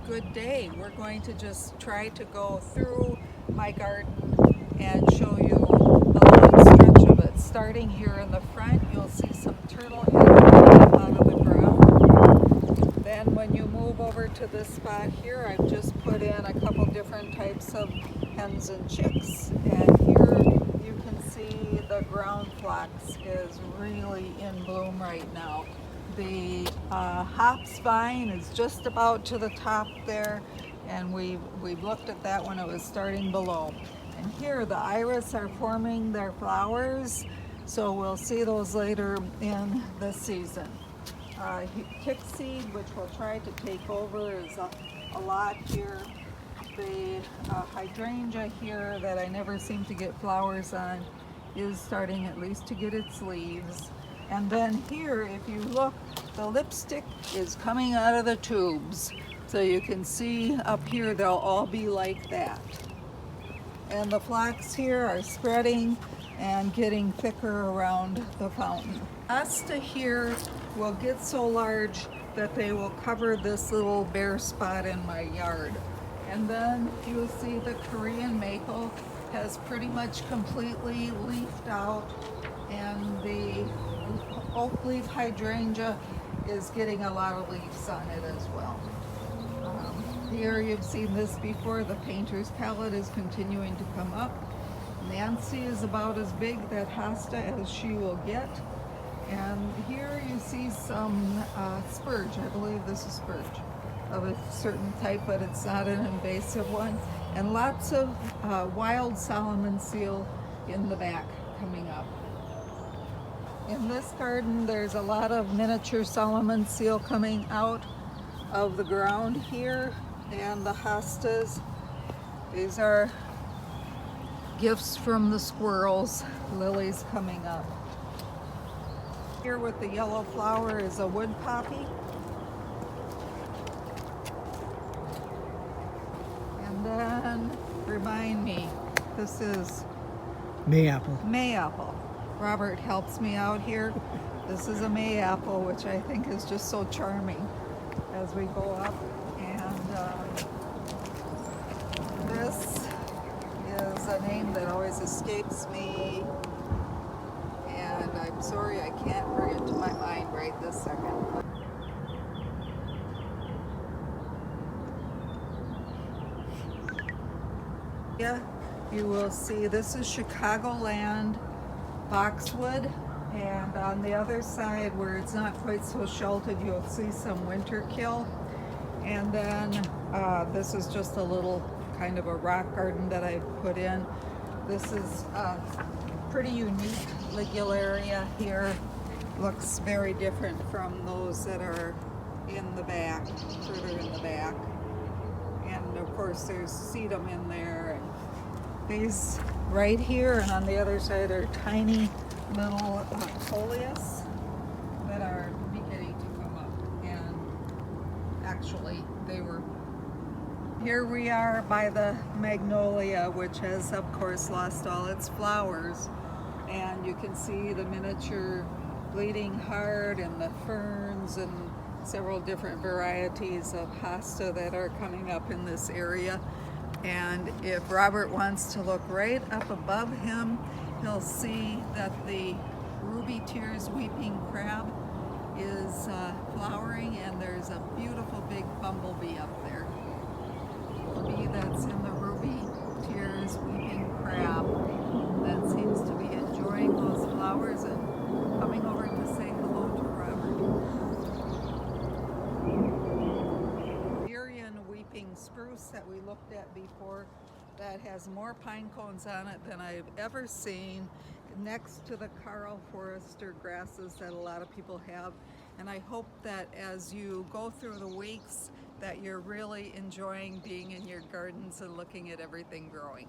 good day. We're going to just try to go through my garden and show you a long stretch of it. Starting here in the front, you'll see some turtle heads coming up out of the ground. Then when you move over to this spot here, I've just put in a couple different types of hens and chicks. And here you can see the ground phlox is really in bloom right now. The hops vine is just about to the top there, and we've looked at that when it was starting below. And here the iris are forming their flowers, so we'll see those later in the season. Kick seed, which we'll try to take over, is a lot here. The hydrangea here that I never seem to get flowers on is starting at least to get its leaves. And then here, if you look, the lipstick is coming out of the tubes. So you can see up here, they'll all be like that. And the phlox here are spreading and getting thicker around the fountain. Asta here will get so large that they will cover this little bare spot in my yard. And then you'll see the Korean maple has pretty much completely leafed out, and the oak leaf hydrangea is getting a lot of leaves on it as well. Here you've seen this before, the painter's palette is continuing to come up. Nancy is about as big, that hosta, as she will get. And here you see some spurge. I believe this is spurge of a certain type, but it's not an invasive one. And lots of wild Solomon seal in the back coming up. In this garden, there's a lot of miniature Solomon seal coming out of the ground here, and the hostas. These are gifts from the squirrels, lilies coming up. Here with the yellow flower is a wood poppy. And then, remind me, this is Mayapple. Mayapple. Robert helps me out here. This is a mayapple, which I think is just so charming as we go up. And this is a name that always escapes me, and I'm sorry I can't bring it to my mind right this second. Yeah, you will see this is Chicagoland Boxwood, and on the other side where it's not quite so sheltered, you'll see some winter kill. And then this is just a little kind of a rock garden that I put in. This is a pretty unique ligularia here. Looks very different from those that are in the back, further in the back. And of course there's sedum in there. And these right here and on the other side are tiny little coleus that are beginning to come up. And actually they were, here we are by the magnolia, which has of course lost all its flowers. And you can see the miniature bleeding heart and the ferns and several different varieties of hosta that are coming up in this area. And if Robert wants to look right up above him, he'll see that the ruby tears weeping crab is flowering, and there's a beautiful big bumblebee up there. The bee that's in the ruby tears weeping crab that seems to be enjoying those flowers and coming over to say hello to Robert. Weeping spruce that we looked at before, that has more pine cones on it than I've ever seen, next to the Karl Forester grasses that a lot of people have. And I hope that as you go through the weeks that you're really enjoying being in your gardens and looking at everything growing.